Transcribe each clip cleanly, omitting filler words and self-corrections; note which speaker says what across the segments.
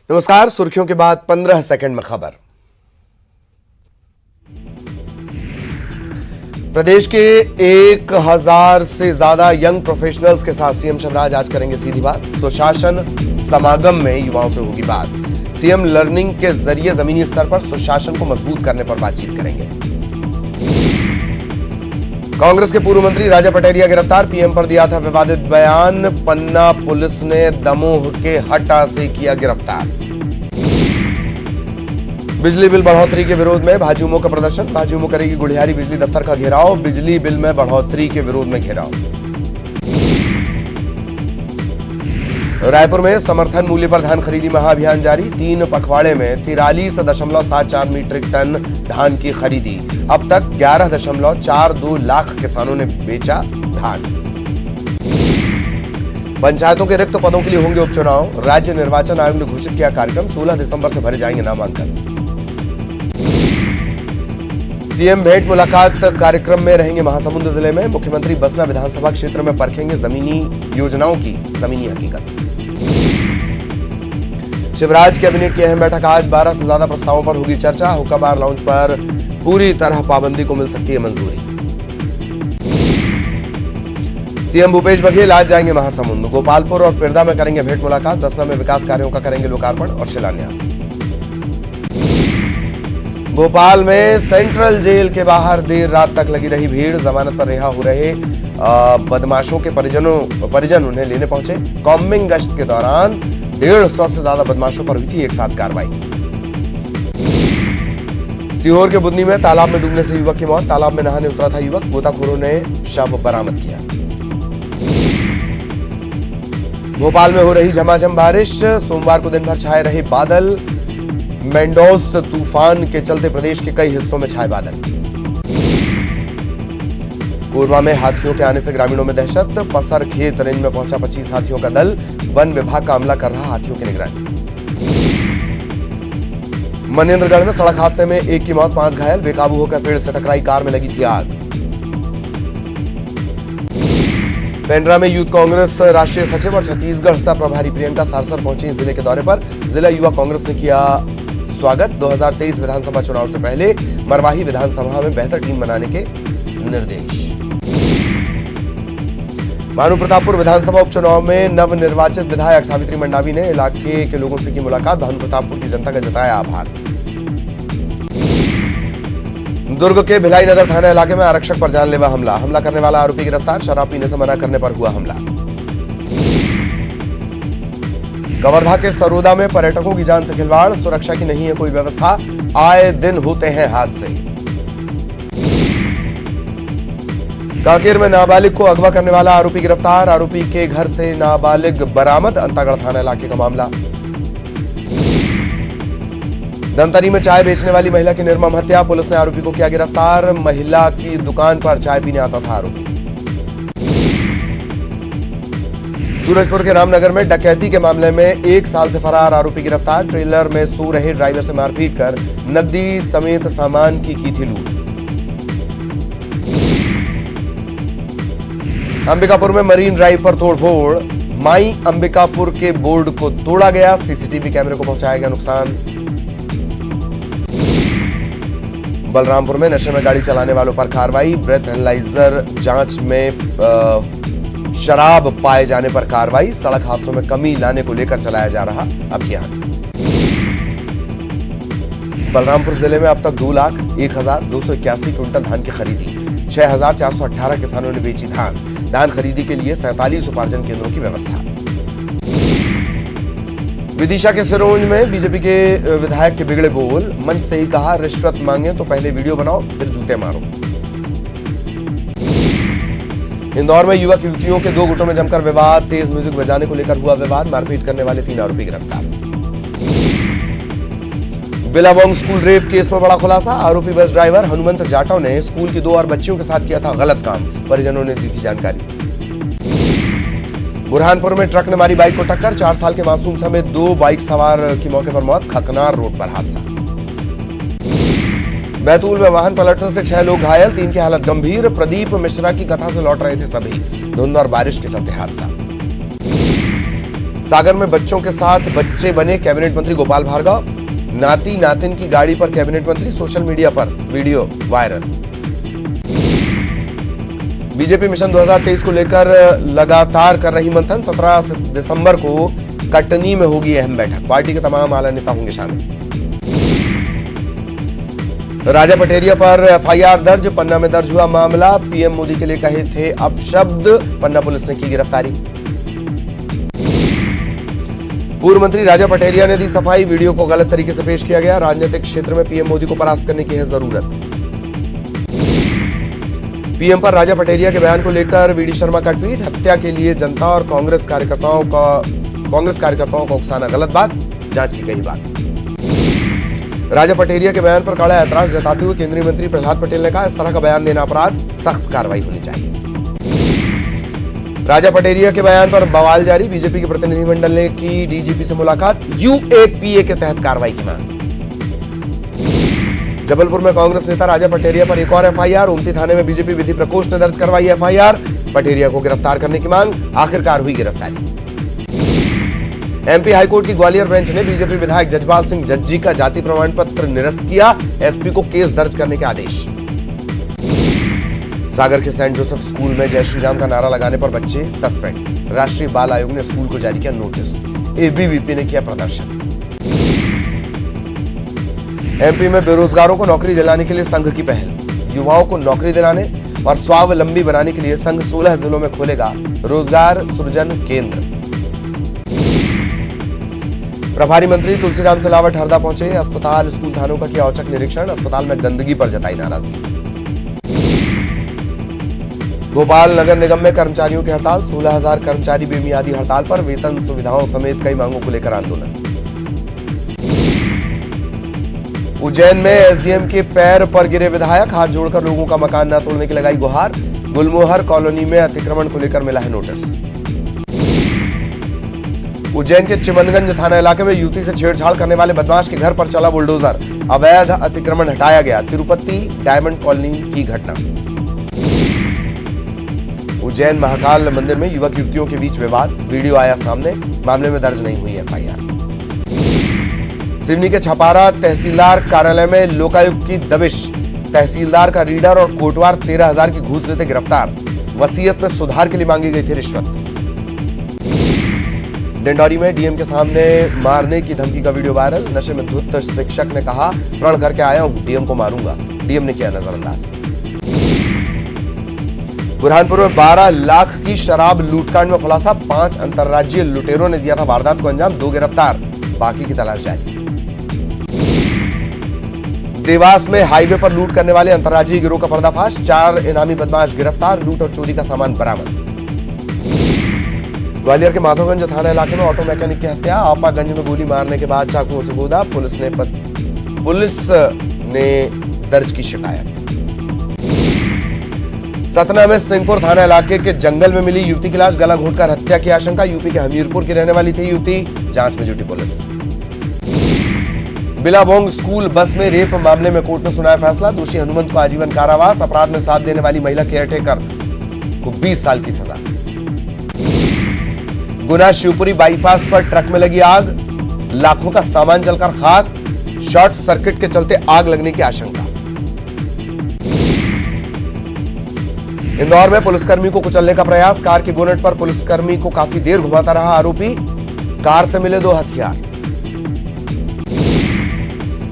Speaker 1: नमस्कार। सुर्खियों के बाद 15 सेकंड में खबर। प्रदेश के 1000 से ज्यादा यंग प्रोफेशनल्स के साथ सीएम शिवराज आज करेंगे सीधी बात। सुशासन समागम में युवाओं से होगी बात। सीएम लर्निंग के जरिए जमीनी स्तर पर सुशासन को मजबूत करने पर बातचीत करेंगे। कांग्रेस के पूर्व मंत्री राजा पटेरिया गिरफ्तार। पीएम पर दिया था विवादित बयान। पन्ना पुलिस ने दमोह के हट्टा से किया गिरफ्तार। बिजली बिल बढ़ोतरी के विरोध में भाजयुमो का प्रदर्शन। भाजयुमो करेगी गुढ़ियारी बिजली दफ्तर का घेराव। बिजली बिल में बढ़ोतरी के विरोध में घेराव। रायपुर में समर्थन मूल्य पर धान खरीदी महाअभियान जारी। 3 पखवाड़े में 43.74 मीट्रिक टन धान की खरीदी। अब तक 11.42 लाख किसानों ने बेचा धान। पंचायतों के रिक्त पदों के लिए होंगे उपचुनाव। राज्य निर्वाचन आयोग ने घोषित किया कार्यक्रम। 16 दिसंबर से भरे जाएंगे नामांकन। सीएम भेंट मुलाकात कार्यक्रम में रहेंगे महासमुंद जिले में। मुख्यमंत्री बसना विधानसभा क्षेत्र में परखेंगे जमीनी योजनाओं की जमीनी हकीकत। शिवराज कैबिनेट की अहम बैठक आज। 12 से ज्यादा प्रस्तावों पर होगी चर्चा। हुक्का बार लाउंज पर पूरी तरह पाबंदी को मिल सकती है मंजूरी। सीएम भूपेश बघेल आज जाएंगे महासमुंद। गोपालपुर और पिरदा में करेंगे भेंट मुलाकात। बसना में विकास कार्यों का करेंगे लोकार्पण और शिलान्यास। भोपाल में सेंट्रल जेल के बाहर देर रात तक लगी रही भीड़। जमानत पर रिहा हो रहे बदमाशों के परिजन उन्हें लेने पहुंचे। कॉम्बिंग गश्त के दौरान 150 से ज्यादा बदमाशों पर हुई थी एक साथ कार्रवाई। सीहोर के बुदनी में तालाब में डूबने से युवक की मौत। तालाब में नहाने उतरा था युवक। गोताखोरों ने शव बरामद किया। भोपाल में हो रही झमाझम बारिश। सोमवार को दिन भर छाए रहे बादल। मेंडोस तूफान के चलते प्रदेश के कई हिस्सों में छाए बादल। कोरबा में हाथियों के आने से ग्रामीणों में दहशत। पसर खेत रेंज में पहुंचा 25 हाथियों का दल। वन विभाग का अमला कर रहा हाथियों की निगरानी। मनेंद्रगढ़ में सड़क हादसे में 1 की मौत, 5 घायल। बेकाबू होकर पेड़ से टकराई कार में लगी थी आग। पेंड्रा में यूथ कांग्रेस राष्ट्रीय सचिव और छत्तीसगढ़ सह प्रभारी प्रियंका सारसर पहुंची जिले के दौरे पर। जिला युवा कांग्रेस ने किया स्वागत। 2023 विधानसभा चुनाव से पहले मरवाही विधानसभा में बेहतर टीम बनाने के निर्देश। भानु प्रतापपुर विधानसभा उपचुनाव में नवनिर्वाचित विधायक सावित्री मंडावी ने इलाके के लोगों से की मुलाकात। भानु प्रतापपुर की जनता का जताया आभार। दुर्ग के भिलाई नगर थाना इलाके में आरक्षक पर जानलेवा हमला। हमला करने वाला आरोपी गिरफ्तार। शराब पीने से मना करने पर हुआ हमला। कवर्धा के सरोदा में पर्यटकों की जान से खिलवाड़। सुरक्षा की नहीं है कोई व्यवस्था। आए दिन होते हैं हादसे। कांकेर में नाबालिग को अगवा करने वाला आरोपी गिरफ्तार। आरोपी के घर से नाबालिग बरामद। अंतागढ़ थाना इलाके का मामला। धमतरी में चाय बेचने वाली महिला की निर्मम हत्या। पुलिस ने आरोपी को किया गिरफ्तार। महिला की दुकान पर चाय पीने आता था आरोपी। सूरजपुर के रामनगर में डकैती के मामले में 1 साल से फरार आरोपी गिरफ्तार। ट्रेलर में सो रहे ड्राइवर से मारपीट कर नकदी समेत सामान की थी लूट। अंबिकापुर में मरीन ड्राइव पर तोड़फोड़। माई अंबिकापुर के बोर्ड को तोड़ा गया। सीसीटीवी कैमरे को पहुंचाया गया नुकसान। बलरामपुर में नशे में गाड़ी चलाने वालों पर कार्रवाई। ब्रेथ एनालाइजर जांच में शराब पाए जाने पर कार्रवाई। सड़क हादसों में कमी लाने को लेकर चलाया जा रहा अभियान। बलरामपुर जिले में अब तक 2,01,281 क्विंटल धान की खरीदी। 6,418 किसानों ने बेची धान। धान खरीदी के लिए 47 उपार्जन केंद्रों की व्यवस्था। विदिशा के सिरोंज में बीजेपी के विधायक के बिगड़े बोल। मंच से ही कहा रिश्वत मांगे तो पहले वीडियो बनाओ फिर जूते मारो। इंदौर में युवक युवतियों के 2 गुटों में जमकर विवाद। तेज म्यूजिक बजाने को लेकर हुआ विवाद। मारपीट करने वाले 3 आरोपी गिरफ्तार। बिलावोंग स्कूल रेप केस में बड़ा खुलासा। आरोपी बस ड्राइवर हनुमंत जाटव ने स्कूल की 2 और बच्चियों के साथ किया था गलत काम। परिजनों ने दी थी जानकारी। बुरहानपुर में ट्रक ने मारी बाइक को टक्कर। 4 साल के मासूम समेत 2 बाइक सवार की मौके पर मौत। खकनार रोड पर हादसा। बैतूल में वाहन पलटने से 6 लोग घायल। 3 की हालत गंभीर। प्रदीप मिश्रा की कथा से लौट रहे थे सभी। धुंध और बारिश के चलते हादसा। सागर में बच्चों के साथ बच्चे बने कैबिनेट मंत्री गोपाल भार्गव। नाती नातिन की गाड़ी पर कैबिनेट मंत्री, सोशल मीडिया पर वीडियो वायरल। बीजेपी मिशन 2023 को लेकर लगातार कर रही मंथन। 17 दिसंबर को कटनी में होगी अहम बैठक। पार्टी के तमाम आला नेता होंगे शामिल। राजा पटेरिया पर एफआईआर दर्ज। पन्ना में दर्ज हुआ मामला। पीएम मोदी के लिए कहे थे अपशब्द। पन्ना पुलिस ने की गिरफ्तारी। पूर्व मंत्री राजा पटेरिया ने दी सफाई। वीडियो को गलत तरीके से पेश किया गया। राजनीतिक क्षेत्र में पीएम मोदी को परास्त करने की है जरूरत। पीएम पर राजा पटेरिया के बयान को लेकर वीडी शर्मा का ट्वीट। हत्या के लिए जनता और कांग्रेस कार्यकर्ताओं को उकसाना गलत बात, जांच की गई बात। राजा पटेरिया के बयान पर कड़ा ऐतराज जताते हुए केंद्रीय मंत्री प्रहलाद पटेल ने कहा, इस तरह का बयान देना अपराध, सख्त कार्रवाई होनी चाहिए। राजा पटेरिया के बयान पर बवाल जारी। बीजेपी के प्रतिनिधिमंडल ने की डीजीपी से मुलाकात। यूएपीए के तहत कार्रवाई की मांग। जबलपुर में कांग्रेस नेता राजा पटेरिया पर एक और एफआईआर। उमती थाने में बीजेपी विधि प्रकोष्ठ ने दर्ज करवाई एफआईआर। पटेरिया को गिरफ्तार करने की मांग। आखिरकार हुई गिरफ्तारी। एमपी हाईकोर्ट की ग्वालियर बेंच ने बीजेपी विधायक जजपाल सिंह जज्जी का जाति प्रमाण पत्र निरस्त किया। एसपी को केस दर्ज करने के आदेश। सागर के सेंट जोसेफ स्कूल में जय श्री राम का नारा लगाने पर बच्चे सस्पेंड। राष्ट्रीय बाल आयोग ने स्कूल को जारी किया नोटिस। एबीवीपी ने किया प्रदर्शन। एमपी में बेरोजगारों को नौकरी दिलाने के लिए संघ की पहल। युवाओं को नौकरी दिलाने और स्वावलंबी बनाने के लिए संघ 16 जिलों में खोलेगा रोजगार सृजन केंद्र। प्रभारी मंत्री तुलसीराम सिलावट हरदा पहुंचे। अस्पताल स्कूल थानों का किया औचक निरीक्षण। अस्पताल में गंदगी पर जताई नाराजगी। भोपाल नगर निगम में कर्मचारियों की हड़ताल। 16,000 कर्मचारी बेमियादी हड़ताल पर। वेतन सुविधाओं समेत कई मांगों को लेकर आंदोलन। उज्जैन में एसडीएम के पैर पर गिरे विधायक। हाथ जोड़कर लोगों का मकान न तोड़ने की लगाई गुहार। गुलमोहर कॉलोनी में अतिक्रमण को लेकर मिला है नोटिस। उज्जैन के चिमनगंज थाना इलाके में युवती से छेड़छाड़ करने वाले बदमाश के घर पर चला बुलडोजर। अवैध अतिक्रमण हटाया गया। तिरुपति डायमंड कॉलोनी की घटना। उज्जैन महाकाल मंदिर में युवक युवतियों के बीच विवाद। वीडियो आया सामने। मामले में दर्ज नहीं हुई एफआईआर। सिवनी के छपारा तहसीलदार कार्यालय में लोकायुक्त की दबिश। तहसीलदार का रीडर और कोटवार 13,000 की घूस लेते गिरफ्तार। वसीयत में सुधार के लिए मांगी गई थी रिश्वत। डिंडौरी में डीएम के सामने मारने की धमकी का वीडियो वायरल। नशे में धुत शिक्षक ने कहा, प्रण करके आया हूं, डीएम को मारूंगा। डीएम ने किया नजरअंदाज। बुरहानपुर में 12 लाख की शराब लूटकांड में खुलासा। 5 अंतर्राज्यीय लुटेरों ने दिया था वारदात को अंजाम। 2 गिरफ्तार, बाकी की तलाश जारी। देवास में हाईवे पर लूट करने वाले अंतर्राज्यीय गिरोह का पर्दाफाश। 4 इनामी बदमाश गिरफ्तार। लूट और चोरी का सामान बरामद। ग्वालियर के माधोगंज थाना इलाके में ऑटो मैकेनिक की हत्या। आपागंज में गोली मारने के बाद चाकुओं से गोदा। पुलिस ने दर्ज की शिकायत। सतना में सिंहपुर थाना इलाके के जंगल में मिली युवती की लाश। गला घोंटकर हत्या की आशंका। यूपी के हमीरपुर की रहने वाली थी युवती। जांच में जुटी पुलिस। बिलाबोंग स्कूल बस में रेप मामले में कोर्ट ने सुनाया फैसला। दोषी हनुमंत को आजीवन कारावास। अपराध में साथ देने वाली महिला केयरटेकर को 20 साल की सजा। गुना शिवपुरी बाईपास पर ट्रक में लगी आग। लाखों का सामान जलकर खाक। शॉर्ट सर्किट के चलते आग लगने की आशंका। इंदौर में पुलिसकर्मी को कुचलने का प्रयास। कार की बोनेट पर पुलिसकर्मी को काफी देर घुमाता रहा आरोपी। कार से मिले 2 हथियार।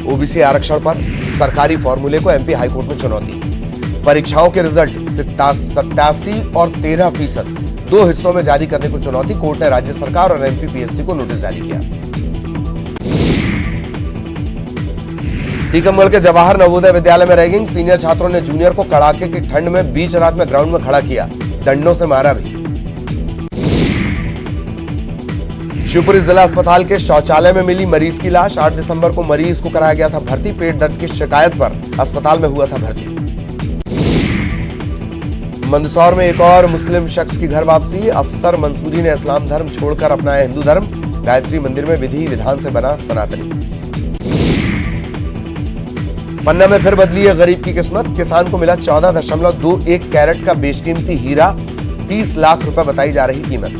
Speaker 1: ओबीसी आरक्षण पर सरकारी फॉर्मूले को एमपी हाईकोर्ट में चुनौती। परीक्षाओं के रिजल्ट 87 और 13%, 2 हिस्सों में जारी करने को चुनौती। कोर्ट ने राज्य सरकार और एमपीपीएससी को नोटिस जारी किया। टीकमगढ़ के जवाहर नवोदय विद्यालय में रैगिंग। सीनियर छात्रों ने जूनियर को कड़ाके की ठंड में बीच रात में ग्राउंड में खड़ा किया। डंडों से मारा भी। शिवपुरी जिला अस्पताल के शौचालय में मिली मरीज की लाश। 8 दिसंबर को मरीज को कराया गया था भर्ती। पेट दर्द की शिकायत पर अस्पताल में हुआ था भर्ती। मंदसौर में एक और मुस्लिम शख्स की घर वापसी। अफसर मंसूरी ने इस्लाम धर्म छोड़कर अपनाया हिंदू धर्म। गायत्री मंदिर में विधि विधान से बना सनातनी। पन्ना में फिर बदली है गरीब की किस्मत। किसान को मिला 14.21 कैरेट का बेशकीमती हीरा। 30 लाख रुपए बताई जा रही कीमत।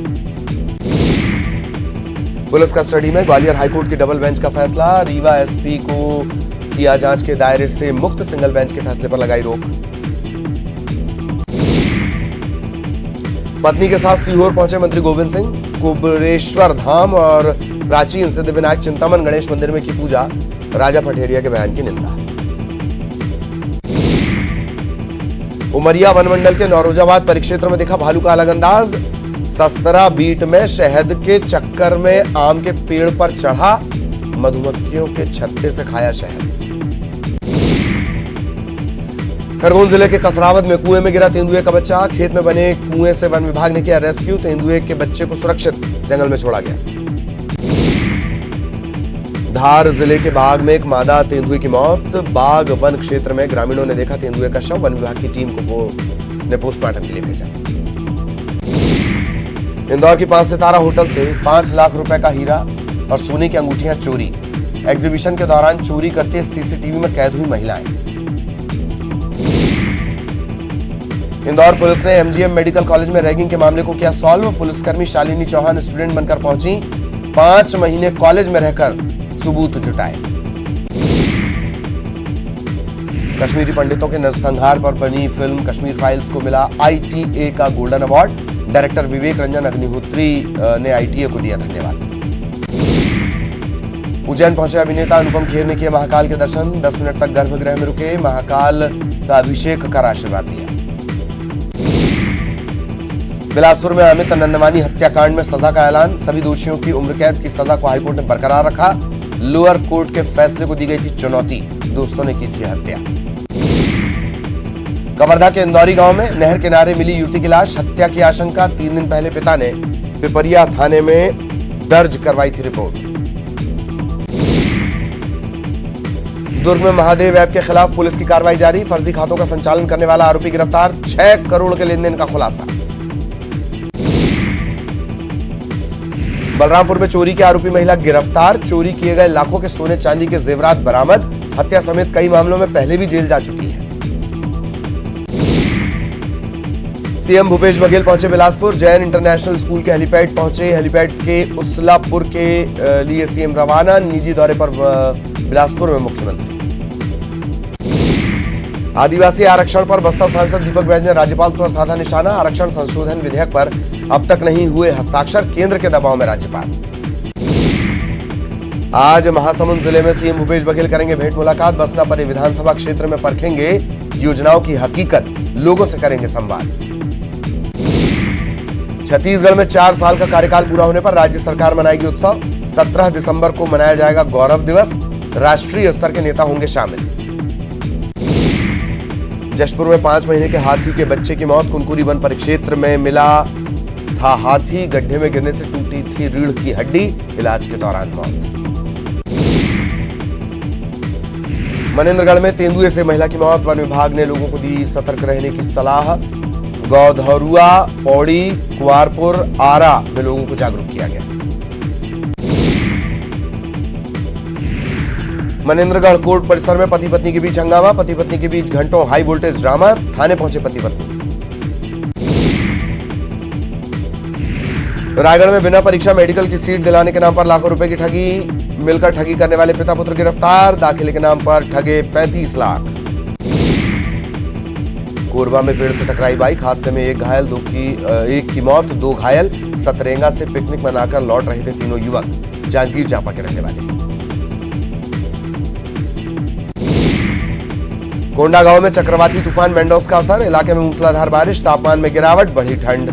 Speaker 1: पुलिस कस्टडी में ग्वालियर हाईकोर्ट की डबल बेंच का फैसला। रीवा एसपी को किया जांच के दायरे से मुक्त, सिंगल बेंच के फैसले पर लगाई रोक। पत्नी के साथ सीहोर पहुंचे मंत्री गोविंद सिंह। कुबेरेश्वर धाम और प्राचीन सिद्धिविनायक चिंतामन गणेश मंदिर में की पूजा। राजा पठेरिया के बयान की निंदा। उमरिया वनमंडल के नौरोजाबाद परिक्षेत्र में देखा भालू का अलग अंदाज। सस्तरा बीट में शहद के चक्कर में आम के पेड़ पर चढ़ा, मधुमक्खियों के छत्ते से खाया शहद। खरगोन जिले के कसरावद में कुएं में गिरा तेंदुए का बच्चा। खेत में बने कुएं से वन विभाग ने किया रेस्क्यू। तेंदुए के बच्चे को सुरक्षित जंगल में छोड़ा गया। धार जिले के बाग में एक मादा तेंदुए की मौत। बाग वन क्षेत्र में ग्रामीणों ने देखा तेंदुए का शव। वन विभाग की टीम ने पोस्टमार्टम के लिए भेजा। इंदौर की 5 सितारा होटल से 5 लाख रुपए का हीरा और सोने की अंगूठियां चोरी। एग्जीबिशन के दौरान चोरी करते सीसीटीवी में कैद हुई महिलाएं। इंदौर पुलिस ने एमजीएम मेडिकल कॉलेज में रैगिंग के मामले को किया सॉल्व। पुलिसकर्मी शालिनी चौहान स्टूडेंट बनकर पहुंची। 5 महीने कॉलेज में रहकर सबूत जुटाए। कश्मीरी पंडितों के नरसंहार पर बनी फिल्म कश्मीर फाइल्स को मिला ITA का गोल्डन अवार्ड। डायरेक्टर विवेक रंजन अग्निहोत्री ने ITA को दिया धन्यवाद। उज्जैन पहुंचे अभिनेता अनुपम खेर ने किया महाकाल के दर्शन। 10 मिनट तक गर्भगृह में रुके। महाकाल का अभिषेक कर आशीर्वाद दिया। बिलासपुर में अमित नंदवानी हत्याकांड में सजा का ऐलान। सभी दोषियों की उम्र कैद की सजा को हाईकोर्ट ने बरकरार रखा। लोअर कोर्ट के फैसले को दी गई थी चुनौती। दोस्तों ने की थी हत्या। कवर्धा के इंदौरी गांव में नहर किनारे मिली युवती की लाश। हत्या की आशंका। 3 दिन पहले पिता ने पिपरिया थाने में दर्ज करवाई थी रिपोर्ट। दुर्ग में महादेव ऐप के खिलाफ पुलिस की कार्रवाई जारी। फर्जी खातों का संचालन करने वाला आरोपी गिरफ्तार। 6 करोड़ के लेनदेन का खुलासा। बलरामपुर में चोरी के आरोपी महिला गिरफ्तार। चोरी किए गए लाखों के सोने चांदी के जेवरात बरामद। हत्या समेत कई मामलों में पहले भी जेल जा चुकी है। सीएम भूपेश बघेल पहुंचे बिलासपुर। जैन इंटरनेशनल स्कूल के हेलीपैड पहुंचे। हेलीपैड के उसलापुर के लिए सीएम रवाना। निजी दौरे पर बिलासपुर में मुख्यमंत्री। आदिवासी आरक्षण पर बस्तर सांसद दीपक बैज ने राज्यपाल पर साधा निशाना। आरक्षण संशोधन विधेयक पर अब तक नहीं हुए हस्ताक्षर। केंद्र के दबाव में राज्यपाल। आज महासमुंद जिले में सीएम भूपेश बघेल करेंगे भेंट मुलाकात। बसनापरी विधानसभा क्षेत्र में परखेंगे योजनाओं की हकीकत। लोगों से करेंगे संवाद। छत्तीसगढ़ में 4 साल का कार्यकाल पूरा होने पर राज्य सरकार मनाएगी उत्सव। 17 दिसंबर को मनाया जाएगा गौरव दिवस। राष्ट्रीय स्तर के नेता होंगे शामिल। जशपुर में 5 महीने के हाथी के बच्चे की मौत। कुनकुरी वन परिक्षेत्र में मिला था हाथी। गड्ढे में गिरने से टूटी थी रीढ़ की हड्डी। इलाज के दौरान मौत। मनेंद्रगढ़ में तेंदुए से महिला की मौत। वन विभाग ने लोगों को दी सतर्क रहने की सलाह। गौधरुआ, पौड़ी, कुंवारपुर, आरा में लोगों को जागरूक किया गया। मनेंद्रगढ़ कोर्ट परिसर में पति पत्नी के बीच हंगामा। पति पत्नी के बीच घंटों हाई वोल्टेज ड्रामा। थाने पहुंचे पति पत्नी। रायगढ़ में बिना परीक्षा मेडिकल की सीट दिलाने के नाम पर लाखों रुपए की ठगी। मिलकर ठगी करने वाले पिता पुत्र गिरफ्तार। दाखिले के नाम पर ठगे 35 लाख। कोरबा में पेड़ से टकराई बाइक। हादसे में एक घायल, एक की मौत, 2 घायल। सतरेंगा से पिकनिक मनाकर लौट रहे थे तीनों युवक। जांजगीर चांपा के रहने वाले। कोंडागांव में चक्रवाती तूफान मेंडोस का असर। इलाके में मूसलाधार बारिश। तापमान में गिरावट, बढ़ी ठंड।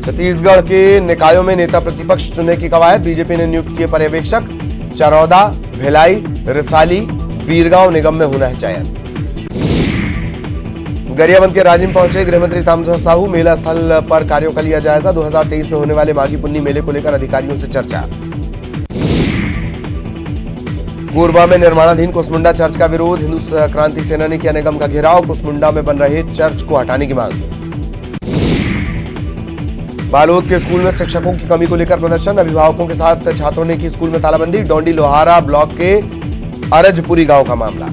Speaker 1: छत्तीसगढ़ के निकायों में नेता प्रतिपक्ष चुनने की कवायद। बीजेपी ने नियुक्त किए पर्यवेक्षक। चरौदा, भिलाई, रिसाली, बीरगांव निगम में होना है चयन। गरियाबंद के राजिम पहुंचे गृहमंत्री ताम्रध्वज साहू। मेला स्थल पर कार्यों का लिया जायजा। 2023 में होने वाले माघी पुन्नी मेले को लेकर अधिकारियों से चर्चा। कोरबा में निर्माणाधीन कुसमुंडा चर्च का विरोध। हिंदू क्रांति सेना ने किया निगम का घेराव। कुसमुंडा में बन रहे चर्च को हटाने की मांग। बालोद के स्कूल में शिक्षकों की कमी को लेकर प्रदर्शन। अभिभावकों के साथ छात्रों ने की स्कूल में तालाबंदी। डोंडी लोहारा ब्लॉक के अरजपुरी गांव का मामला।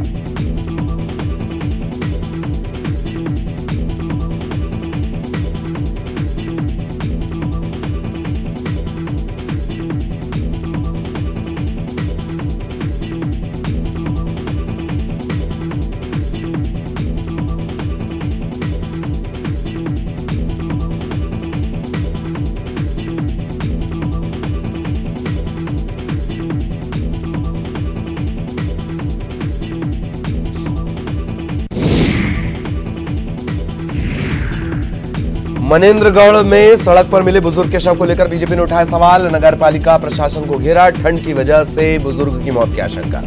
Speaker 1: मनेंद्रगढ़ में सड़क पर मिले बुजुर्ग के शव को लेकर बीजेपी ने उठाया सवाल। नगर पालिका प्रशासन को घेरा, ठंड की वजह से बुजुर्ग की मौत की आशंका।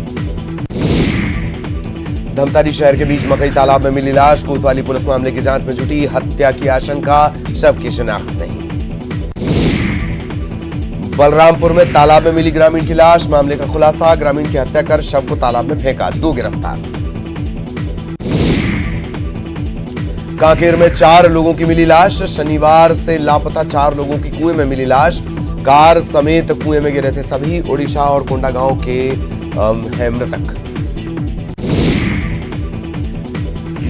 Speaker 1: धमतारी शहर के बीच मकई तालाब में मिली लाश, कोतवाली पुलिस मामले की जांच में जुटी, हत्या की आशंका, शव की शिनाख्त नहीं। बलरामपुर में तालाब में मिली ग्रामीण की लाश, मामले का खुलासा, ग्रामीण की हत्या कर शव को तालाब में फेंका, 2 गिरफ्तार। कांकेर में 4 लोगों की मिली लाश, शनिवार से लापता 4 लोगों की कुएं में मिली लाश, कार समेत कुएं में गिरे थे सभी। ओडिशा और कोंडा गांव के हैं मृतक।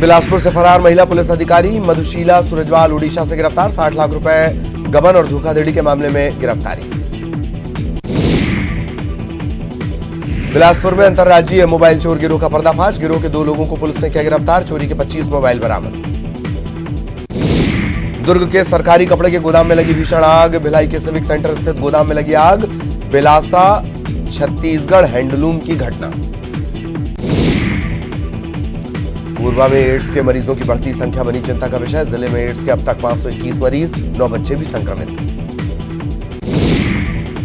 Speaker 1: बिलासपुर से फरार महिला पुलिस अधिकारी मधुशीला सूरजवाल उड़ीसा से गिरफ्तार, 60 लाख रुपए गबन और धोखाधड़ी के मामले में गिरफ्तारी। बिलासपुर में अंतर्राज्यीय मोबाइल चोर गिरोह का पर्दाफाश, गिरोह के 2 लोगों को पुलिस ने किया गिरफ्तार, चोरी के 25 मोबाइल बरामद। दुर्ग के सरकारी कपड़े के गोदाम में लगी भीषण आग, भिलाई के सिविक सेंटर स्थित गोदाम में लगी आग, बिलासा छत्तीसगढ़ हैंडलूम की घटना। कोरबा में एड्स के मरीजों की बढ़ती संख्या बनी चिंता का विषय, जिले में एड्स के अब तक 521 मरीज, 9 बच्चे भी संक्रमित।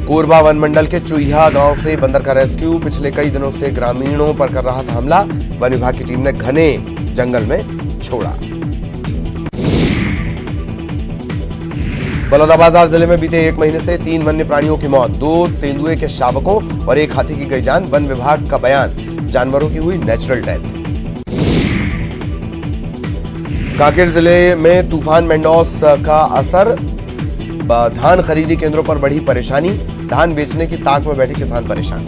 Speaker 1: कोरबा वन मंडल के चुईहा गांव से बंदर का रेस्क्यू, पिछले कई दिनों से ग्रामीणों पर कर रहा था हमला, वन विभाग की टीम ने घने जंगल में छोड़ा। बलौदाबाजार जिले में बीते 1 महीने से 3 वन्य प्राणियों की मौत, 2 तेंदुए के शावकों और 1 हाथी की गई जान, वन विभाग का बयान, जानवरों की हुई नेचुरल डेथ। कांकेर जिले में तूफान मेंडोस का असर, धान खरीदी केंद्रों पर बढ़ी परेशानी, धान बेचने की ताक में बैठे किसान परेशान।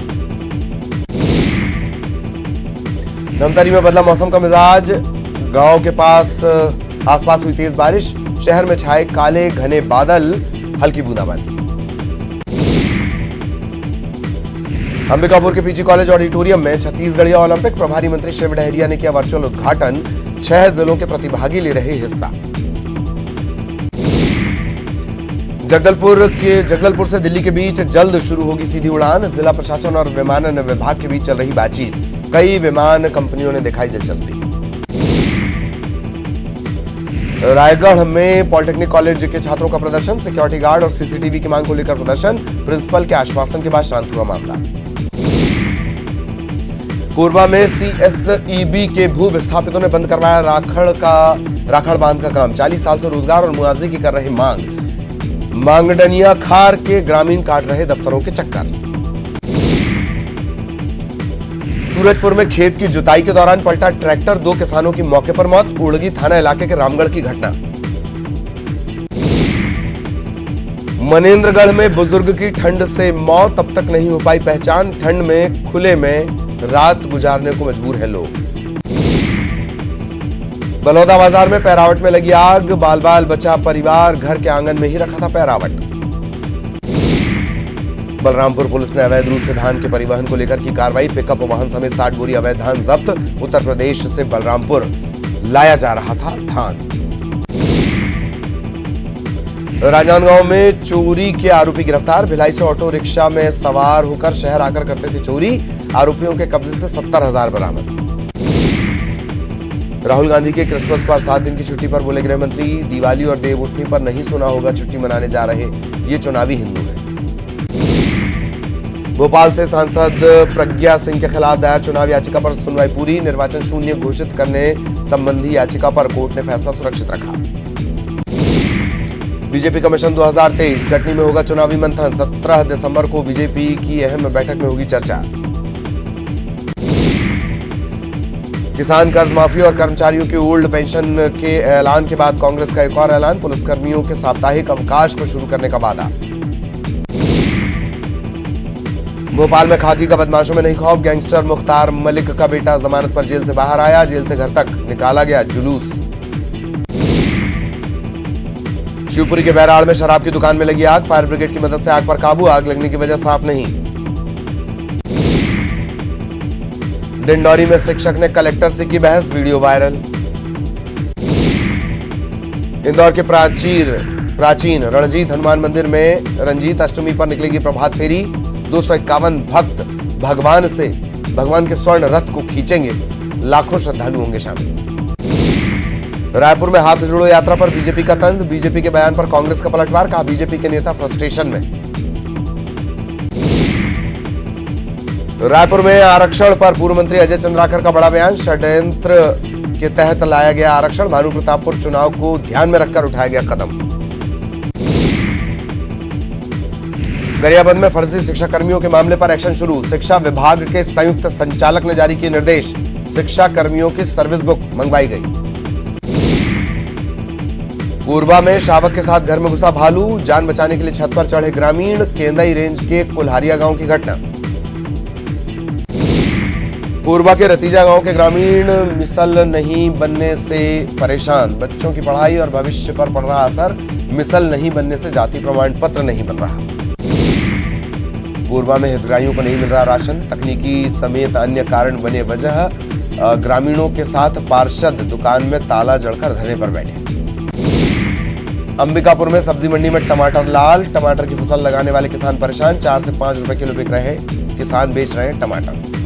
Speaker 1: धमतारी में बदला मौसम का मिजाज, गांव के आसपास हुई तेज बारिश, शहर में छाए काले घने बादल, हल्की बूंदाबांदी। अंबिकापुर के पीजी कॉलेज ऑडिटोरियम में छत्तीसगढ़िया ओलंपिक, प्रभारी मंत्री शिव डहरिया ने किया वर्चुअल उद्घाटन, 6 जिलों के प्रतिभागी ले रहे हिस्सा। जगदलपुर से दिल्ली के बीच जल्द शुरू होगी सीधी उड़ान, जिला प्रशासन और विमानन विभाग के बीच चल रही बातचीत, कई विमान कंपनियों ने दिखाई दिलचस्पी। रायगढ़ में पॉलिटेक्निक कॉलेज के छात्रों का प्रदर्शन, सिक्योरिटी गार्ड और सीसीटीवी की मांग को लेकर प्रदर्शन, प्रिंसिपल के आश्वासन के बाद शांत हुआ मामला। कोरबा में सीएसईबी के भू विस्थापितों ने बंद करवाया राखड़ बांध का काम, 40 साल से रोजगार और मुआवजे की कर रहे मांग, मांगडनिया खार के ग्रामीण काट रहे दफ्तरों के चक्कर। सूरजपुर में खेत की जुताई के दौरान पलटा ट्रैक्टर, 2 किसानों की मौके पर मौत, उड़गी थाना इलाके के रामगढ़ की घटना। मनेंद्रगढ़ में बुजुर्ग की ठंड से मौत, अब तक नहीं हो पाई पहचान, ठंड में खुले में रात गुजारने को मजबूर है लोग। बलौदाबाजार में पैरावट में लगी आग, बाल बाल बचा परिवार, घर के आंगन में ही रखा था पैरावट। बलरामपुर पुलिस ने अवैध रूप से धान के परिवहन को लेकर की कार्रवाई, पिकअप वाहन समेत 60 बोरी अवैध धान जब्त, उत्तर प्रदेश से बलरामपुर लाया जा रहा था धान। राजनांदगांव में चोरी के आरोपी गिरफ्तार, भिलाई से ऑटो रिक्शा में सवार होकर शहर आकर करते थे चोरी, आरोपियों के कब्जे से 70,000 बरामद। राहुल गांधी के क्रिसमस पर 7 दिन की छुट्टी पर बोले गृह मंत्री, दिवाली और देव उठनी पर नहीं सुना होगा छुट्टी मनाने जा रहे ये चुनावी हिंदू हैं। भोपाल से सांसद प्रज्ञा सिंह के खिलाफ दायर चुनाव याचिका पर सुनवाई पूरी, निर्वाचन शून्य घोषित करने संबंधी याचिका पर कोर्ट ने फैसला सुरक्षित रखा। बीजेपी कमीशन 2023 कटनी में होगा चुनावी मंथन, 17 दिसंबर को बीजेपी की अहम बैठक में होगी चर्चा। किसान कर्ज माफी और कर्मचारियों के ओल्ड पेंशन के ऐलान के बाद कांग्रेस का एक और ऐलान, पुलिसकर्मियों के साप्ताहिक अवकाश को शुरू करने का वादा। भोपाल में खाकी का बदमाशों में नहीं खौफ, गैंगस्टर मुख्तार मलिक का बेटा जमानत पर जेल से बाहर आया, जेल से घर तक निकाला गया जुलूस। शिवपुरी के बैराड़ में शराब की दुकान में लगी आग, फायर ब्रिगेड की मदद से आग पर काबू, आग लगने की वजह साफ नहीं। डिंडौरी में शिक्षक ने कलेक्टर से की बहस, वीडियो वायरल। इंदौर के प्राचीन रणजीत हनुमान मंदिर में रंजीत अष्टमी पर निकलेगी प्रभात फेरी, 251 भक्त भगवान के स्वर्ण रथ को खींचेंगे, लाखों श्रद्धालु होंगे शामिल। रायपुर में हाथ जोड़ो यात्रा पर बीजेपी का तंज, बीजेपी के बयान पर कांग्रेस का पलटवार, कहा बीजेपी के नेता फ्रस्ट्रेशन में। रायपुर में आरक्षण पर पूर्व मंत्री अजय चंद्राकर का बड़ा बयान, षड्यंत्र के तहत लाया गया आरक्षण, भानु प्रतापपुर चुनाव को ध्यान में रखकर उठाया गया कदम। गरियाबंद में फर्जी शिक्षा कर्मियों के मामले पर एक्शन शुरू, शिक्षा विभाग के संयुक्त संचालक ने जारी किए निर्देश, शिक्षा कर्मियों की सर्विस बुक मंगवाई गई। कोरबा में शावक के साथ घर में घुसा भालू, जान बचाने के लिए छत पर चढ़े ग्रामीण, केंदई रेंज के कुल्हारिया गांव की घटना। कोरबा के रतीजा गांव के ग्रामीण मिसल नहीं बनने से परेशान, बच्चों की पढ़ाई और भविष्य पर पड़ रहा असर, मिसल नहीं बनने से जाति प्रमाण पत्र नहीं बन रहा। कोरबा में हितग्राहियों को नहीं मिल रहा राशन, तकनीकी समेत अन्य कारण बने वजह, ग्रामीणों के साथ पार्षद दुकान में ताला जड़कर धरने पर बैठे। अंबिकापुर में सब्जी मंडी में टमाटर लाल, टमाटर की फसल लगाने वाले किसान परेशान, 4 से 5 रुपए किलो बिक रहे, किसान बेच रहे हैं टमाटर।